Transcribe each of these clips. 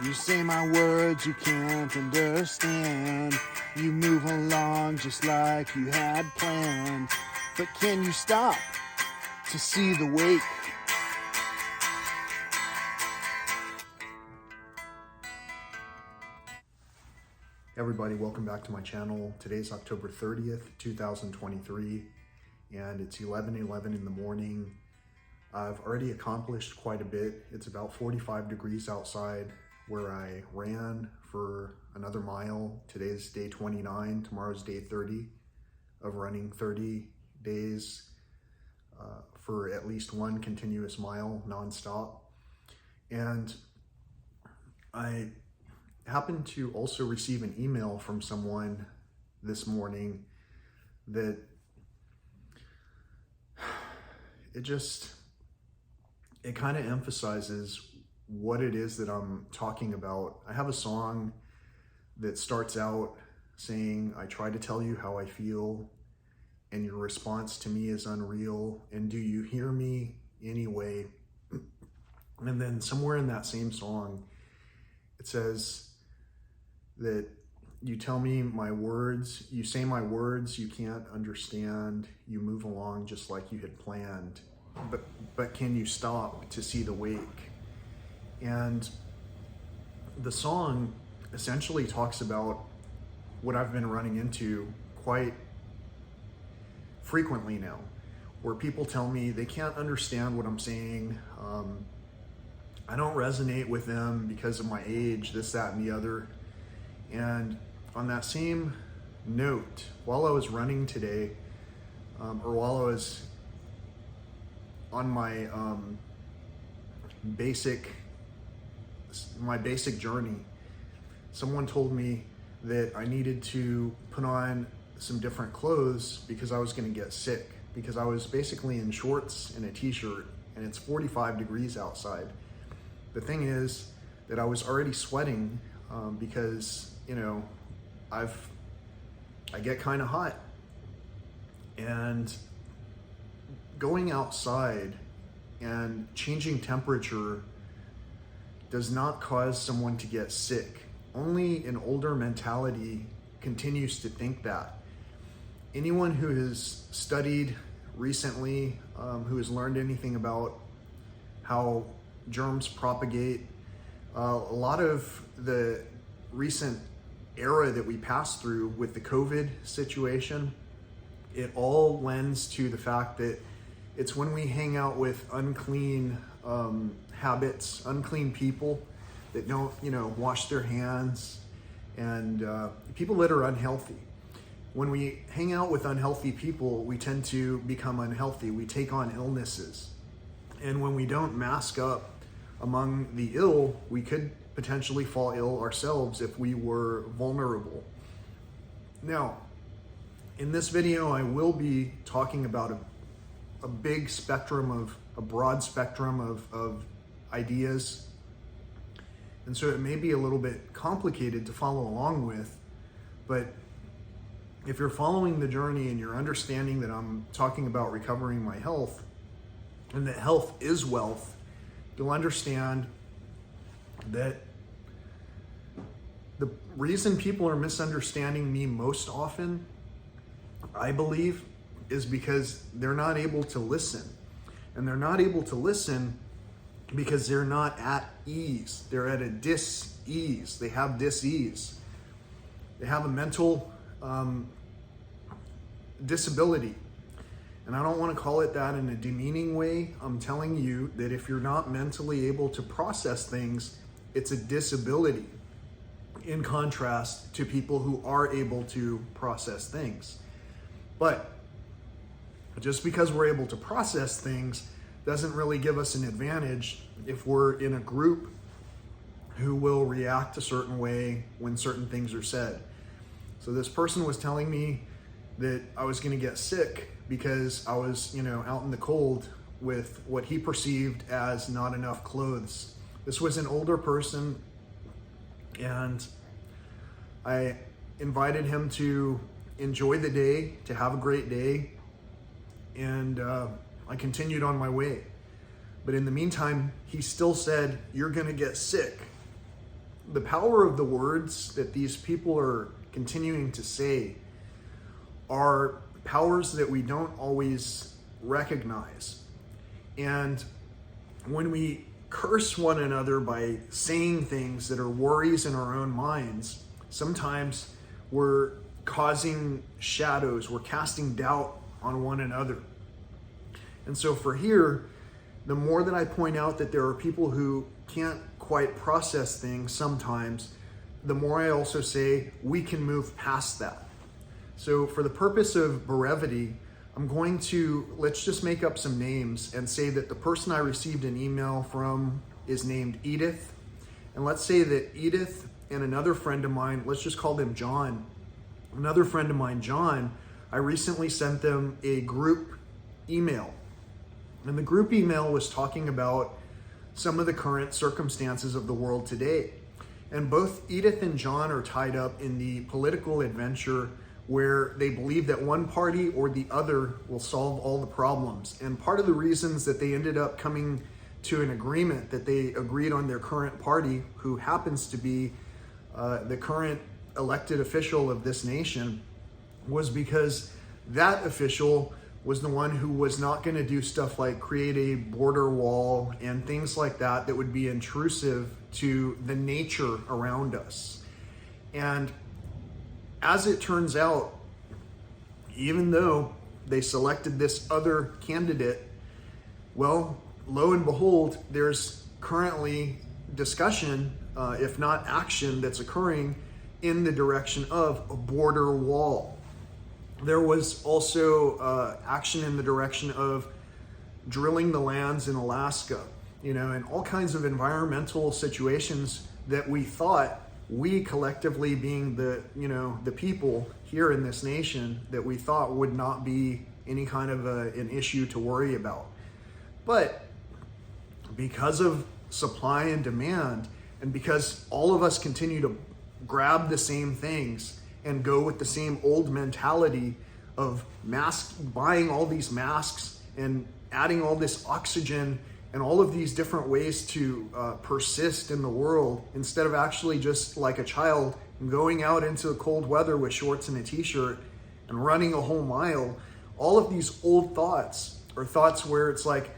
You say my words you can't understand. You move along just like you had planned. But can you stop to see the wake? Everybody, welcome back to my channel. Today's October 30th, 2023, and it's 11:11 in the morning. I've already accomplished quite a bit. It's about 45 degrees outside where I ran for another mile. Today's day 29, tomorrow's day 30 of running 30 days for at least one continuous mile nonstop. And I happened to also receive an email from someone this morning that it kind of emphasizes what it is that I'm talking about. I have a song that starts out saying, I try to tell you how I feel, and your response to me is unreal, and do you hear me anyway? And then somewhere in that same song, it says that you tell me my words, you say my words you can't understand, you move along just like you had planned, but can you stop to see the wake? And the song essentially talks about what I've been running into quite frequently now, where people tell me they can't understand what I'm saying. I don't resonate with them because of my age, this, that, and the other. And on that same note, while I was running today, or while I was on my basic journey, someone told me that I needed to put on some different clothes because I was going to get sick, because I was basically in shorts and a t-shirt and it's 45 degrees outside. The thing is that I was already sweating because, you know, I get kind of hot, and going outside and changing temperature does not cause someone to get sick. Only an older mentality continues to think that. Anyone who has studied recently, who has learned anything about how germs propagate, a lot of the recent era that we passed through with the COVID situation, it all lends to the fact that it's when we hang out with unclean habits, unclean people that don't, wash their hands, and people that are unhealthy. When we hang out with unhealthy people, we tend to become unhealthy. We take on illnesses. And when we don't mask up among the ill, we could potentially fall ill ourselves if we were vulnerable. Now, in this video, I will be talking about a broad spectrum of ideas. And so it may be a little bit complicated to follow along with, but if you're following the journey and you're understanding that I'm talking about recovering my health, and that health is wealth, you'll understand that the reason people are misunderstanding me most often, I believe, is because they're not able to listen. And they're not able to listen because they're not at ease. They're at a dis-ease. They have dis-ease. They have a mental disability. And I don't want to call it that in a demeaning way. I'm telling you that if you're not mentally able to process things, it's a disability, in contrast to people who are able to process things. But just because we're able to process things doesn't really give us an advantage if we're in a group who will react a certain way when certain things are said. So this person was telling me that I was going to get sick because I was, out in the cold with what he perceived as not enough clothes. This was an older person, and I invited him to enjoy the day, to have a great day, and I continued on my way. But in the meantime, he still said, "You're going to get sick." the power of the words that these people are continuing to say are powers that we don't always recognize. And when we curse one another by saying things that are worries in our own minds, sometimes we're causing shadows, we're casting doubt on one another. And so for here, the more that I point out that there are people who can't quite process things sometimes, the more I also say we can move past that. So for the purpose of brevity, I'm going to, let's just make up some names and say that the person I received an email from is named Edith. And let's say that Edith and another friend of mine, let's just call them John. Another friend of mine, John, I recently sent them a group email. And the group email was talking about some of the current circumstances of the world today. And both Edith and John are tied up in the political adventure where they believe that one party or the other will solve all the problems. And part of the reasons that they ended up coming to an agreement, that they agreed on their current party, who happens to be the current elected official of this nation, was because that official was the one who was not going to do stuff like create a border wall and things like that that would be intrusive to the nature around us. And as it turns out, even though they selected this other candidate, well, lo and behold, there's currently discussion, if not action, that's occurring in the direction of a border wall. There was also action in the direction of drilling the lands in Alaska, and all kinds of environmental situations that we thought, we collectively being the people here in this nation, that we thought would not be any kind of an issue to worry about. But because of supply and demand, and because all of us continue to grab the same things and go with the same old mentality of buying all these masks and adding all this oxygen and all of these different ways to persist in the world, instead of actually just like a child going out into the cold weather with shorts and a t-shirt and running a whole mile. All of these old thoughts are thoughts where it's like,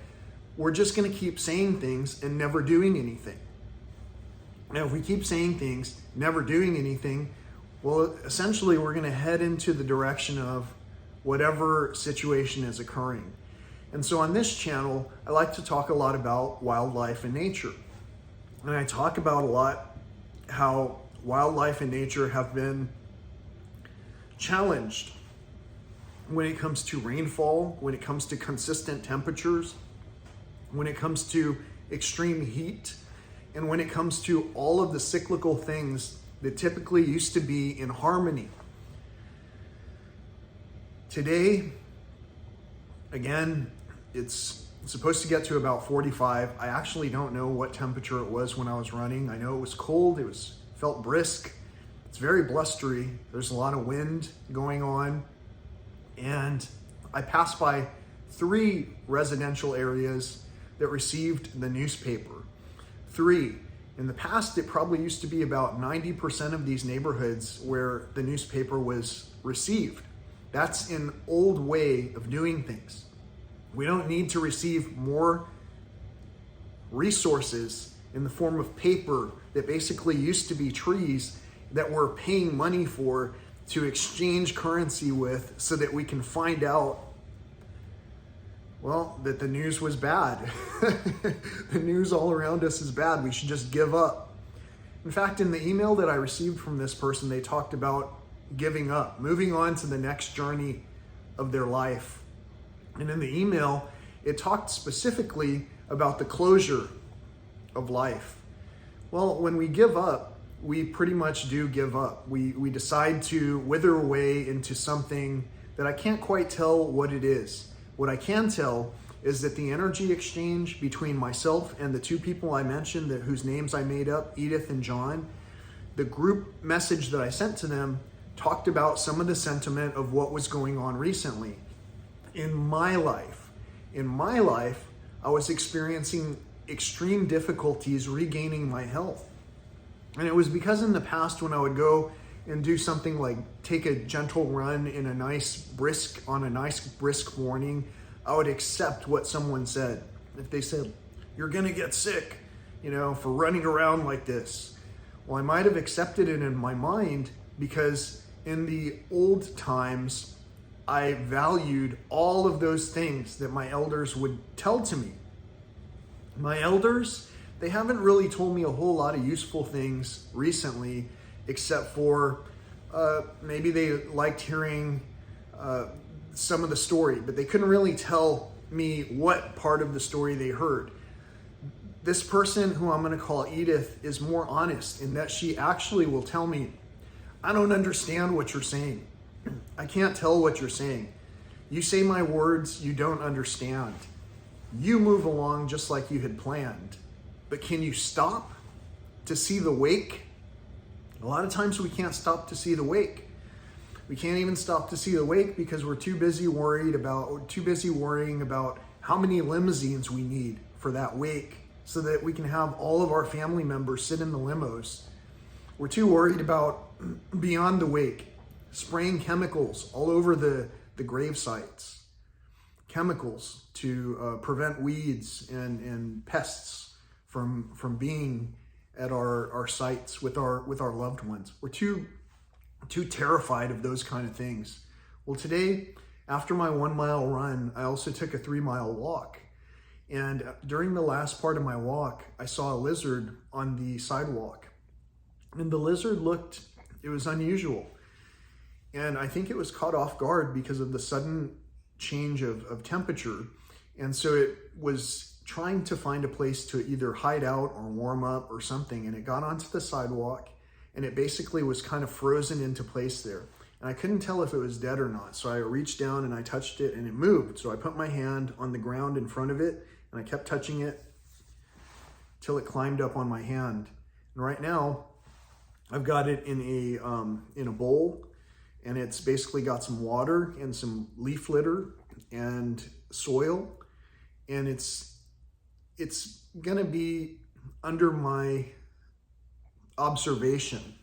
we're just going to keep saying things and never doing anything. Now, if we keep saying things, never doing anything, well, essentially we're going to head into the direction of whatever situation is occurring. And so on this channel, I like to talk a lot about wildlife and nature. And I talk about a lot how wildlife and nature have been challenged when it comes to rainfall, when it comes to consistent temperatures, when it comes to extreme heat, and when it comes to all of the cyclical things that typically used to be in harmony. Today, again, it's supposed to get to about 45. I actually don't know what temperature it was when I was running. I know it was cold, felt brisk. It's very blustery. There's a lot of wind going on. And I passed by 3 residential areas that received the newspaper. 3. In the past, it probably used to be about 90% of these neighborhoods where the newspaper was received. That's an old way of doing things. We don't need to receive more resources in the form of paper that basically used to be trees that we're paying money for to exchange currency with, so that we can find out, well, that the news was bad. The news all around us is bad. We should just give up. In fact, in the email that I received from this person, they talked about giving up, moving on to the next journey of their life. And in the email, it talked specifically about the closure of life. Well, when we give up, we pretty much do give up. We decide to wither away into something that I can't quite tell what it is. What I can tell is that the energy exchange between myself and the 2 people I mentioned, whose names I made up, Edith and John, the group message that I sent to them talked about some of the sentiment of what was going on recently. In my life, I was experiencing extreme difficulties regaining my health. And it was because in the past when I would go and do something like take a gentle run on a nice brisk morning, I would accept what someone said. If they said, "You're gonna get sick, for running around like this." Well, I might have accepted it in my mind because in the old times, I valued all of those things that my elders would tell to me. My elders, they haven't really told me a whole lot of useful things recently, except for maybe they liked hearing some of the story, but they couldn't really tell me what part of the story they heard. This person, who I'm going to call Edith, is more honest in that she actually will tell me, "I don't understand what you're saying. I can't tell what you're saying. You say my words you don't understand. You move along just like you had planned. But can you stop to see the wake?" A lot of times we can't stop to see the wake. We can't even stop to see the wake because we're too busy worrying about how many limousines we need for that wake so that we can have all of our family members sit in the limos. We're too worried about beyond the wake, spraying chemicals all over the grave sites. Chemicals to prevent weeds and pests from being at our sites with our loved ones. We're too terrified of those kind of things. Well, today, after my 1 mile run, I also took a 3 mile walk. And during the last part of my walk, I saw a lizard on the sidewalk. And the lizard it was unusual. And I think it was caught off guard because of the sudden change of temperature. And so it was trying to find a place to either hide out or warm up or something. And it got onto the sidewalk and it basically was kind of frozen into place there. And I couldn't tell if it was dead or not. So I reached down and I touched it and it moved. So I put my hand on the ground in front of it and I kept touching it till it climbed up on my hand. And right now I've got it in a bowl, and it's basically got some water and some leaf litter and soil, and it's gonna be under my observation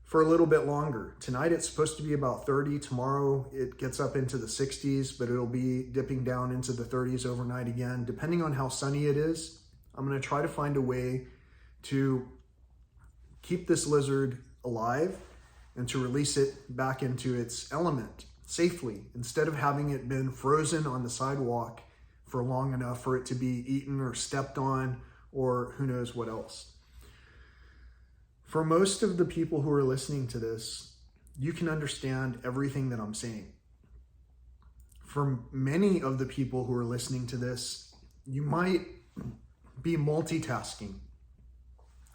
for a little bit longer. Tonight it's supposed to be about 30. Tomorrow it gets up into the 60s, but it'll be dipping down into the 30s overnight again. Depending on how sunny it is, I'm gonna try to find a way to keep this lizard alive and to release it back into its element safely, instead of having it been frozen on the sidewalk for long enough for it to be eaten or stepped on or who knows what else. For most of the people who are listening to this, you can understand everything that I'm saying. For many of the people who are listening to this, you might be multitasking.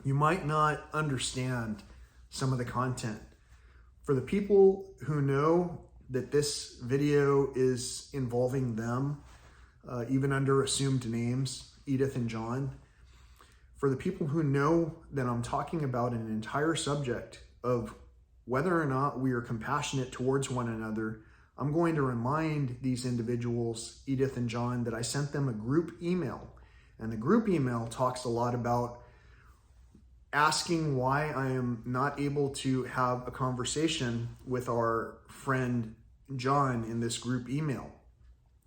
You might not understand some of the content. For the people who know that this video is involving them, even under assumed names, Edith and John, for the people who know that I'm talking about an entire subject of whether or not we are compassionate towards one another, I'm going to remind these individuals, Edith and John, that I sent them a group email. And the group email talks a lot about asking why I am not able to have a conversation with our friend John in this group email.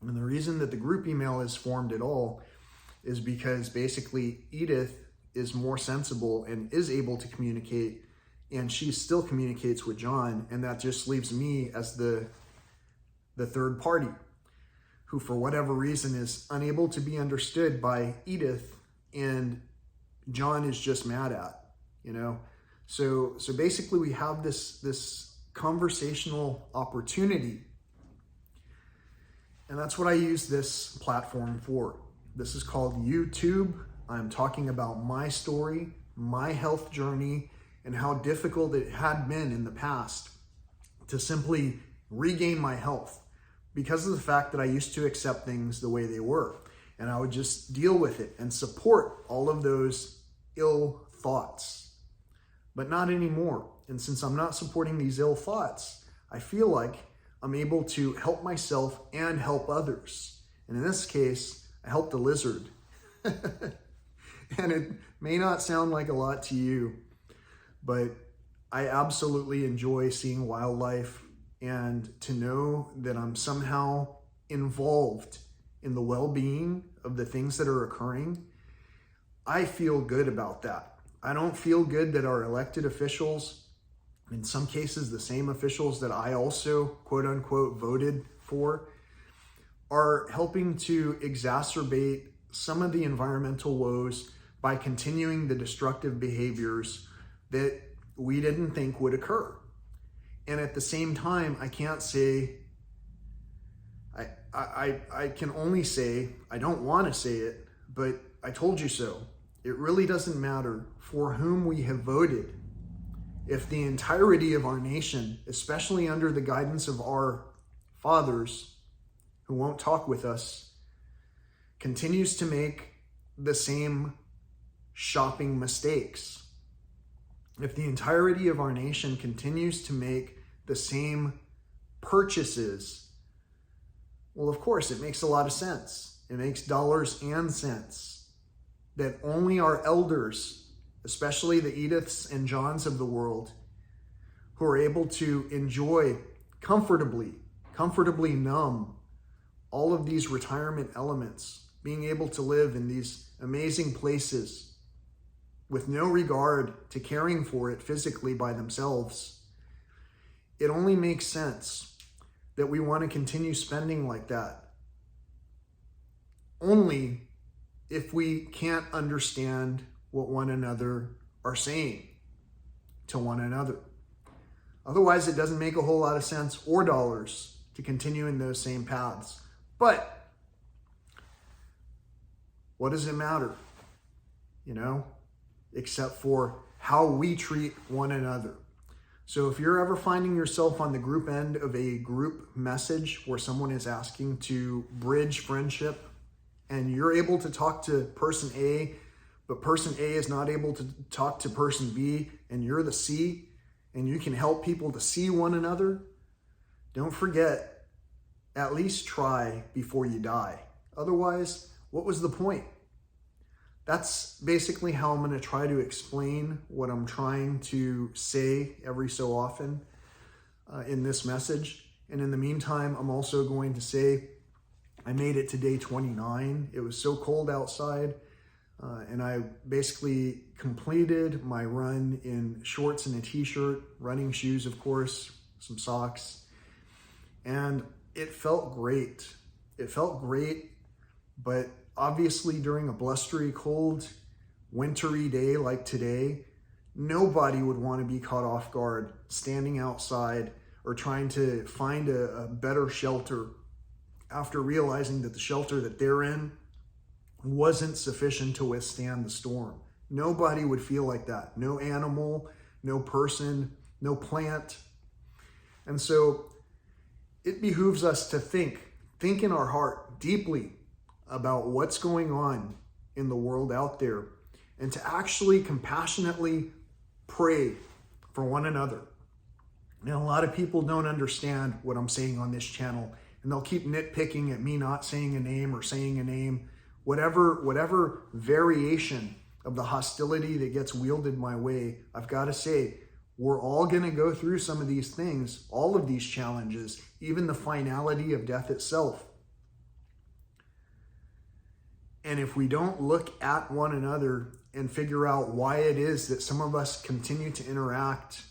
And the reason that the group email is formed at all is because basically Edith is more sensible and is able to communicate, and she still communicates with John, and that just leaves me as the third party who, for whatever reason, is unable to be understood by Edith and John is just mad at, So basically we have this conversational opportunity, and that's what I use this platform for. This is called YouTube. I'm talking about my story, my health journey, and how difficult it had been in the past to simply regain my health because of the fact that I used to accept things the way they were. And I would just deal with it and support all of those ill thoughts, but not anymore. And since I'm not supporting these ill thoughts, I feel like I'm able to help myself and help others. And in this case, I helped the lizard. And it may not sound like a lot to you, but I absolutely enjoy seeing wildlife, and to know that I'm somehow involved in the well-being of the things that are occurring, I feel good about that. I don't feel good that our elected officials, in some cases the same officials that I also quote unquote voted for, are helping to exacerbate some of the environmental woes by continuing the destructive behaviors that we didn't think would occur. And at the same time, I can't say, I can only say, I don't want to say it, but I told you so. It really doesn't matter for whom we have voted if the entirety of our nation, especially under the guidance of our fathers who won't talk with us, continues to make the same shopping mistakes. If the entirety of our nation continues to make the same purchases, well, of course, it makes a lot of sense. It makes dollars and cents that only our elders, especially the Ediths and Johns of the world, who are able to enjoy comfortably numb all of these retirement elements, being able to live in these amazing places with no regard to caring for it physically by themselves. It only makes sense that we want to continue spending like that. Only if we can't understand what one another are saying to one another. Otherwise, it doesn't make a whole lot of sense or dollars to continue in those same paths. But what does it matter? Except for how we treat one another. So if you're ever finding yourself on the group end of a group message where someone is asking to bridge friendship, and you're able to talk to person A, but person A is not able to talk to person B, and you're the C, and you can help people to see one another, don't forget, at least try before you die. Otherwise, what was the point? That's basically how I'm going to try to explain what I'm trying to say every so often in this message. And in the meantime, I'm also going to say I made it to day 29. It was so cold outside, and I basically completed my run in shorts and a t-shirt, running shoes, of course, some socks, and it felt great. It felt great, but obviously during a blustery, cold, wintry day like today, nobody would want to be caught off guard standing outside or trying to find a better shelter after realizing that the shelter that they're in wasn't sufficient to withstand the storm. Nobody would feel like that. No animal, no person, no plant. And so it behooves us to think in our heart deeply about what's going on in the world out there, and to actually compassionately pray for one another. Now, a lot of people don't understand what I'm saying on this channel, and they'll keep nitpicking at me not saying a name or saying a name. Whatever variation of the hostility that gets wielded my way, I've got to say, we're all going to go through some of these things, all of these challenges, even the finality of death itself. And if we don't look at one another and figure out why it is that some of us continue to interact,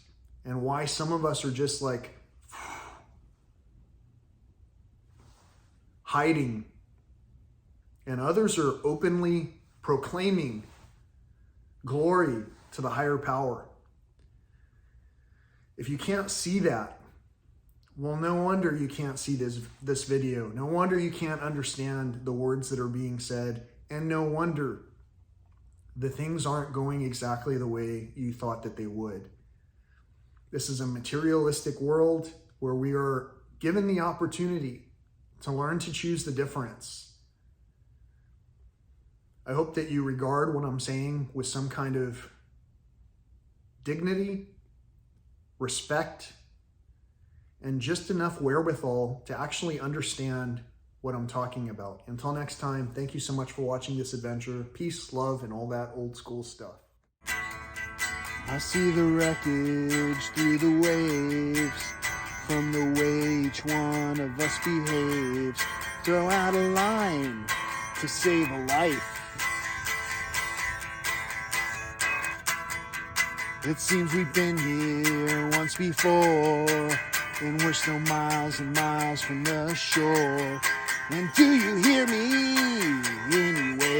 and why some of us are just like hiding, and others are openly proclaiming glory to the higher power. If you can't see that, well, no wonder you can't see this video. No wonder you can't understand the words that are being said. And no wonder the things aren't going exactly the way you thought that they would. This is a materialistic world where we are given the opportunity to learn to choose the difference. I hope that you regard what I'm saying with some kind of dignity, respect, and just enough wherewithal to actually understand what I'm talking about. Until next time, thank you so much for watching this adventure. Peace, love, and all that old school stuff. I see the wreckage through the waves from the way each one of us behaves. Throw out a line to save a life. It seems we've been here once before, and we're still miles and miles from the shore. And do you hear me anyway?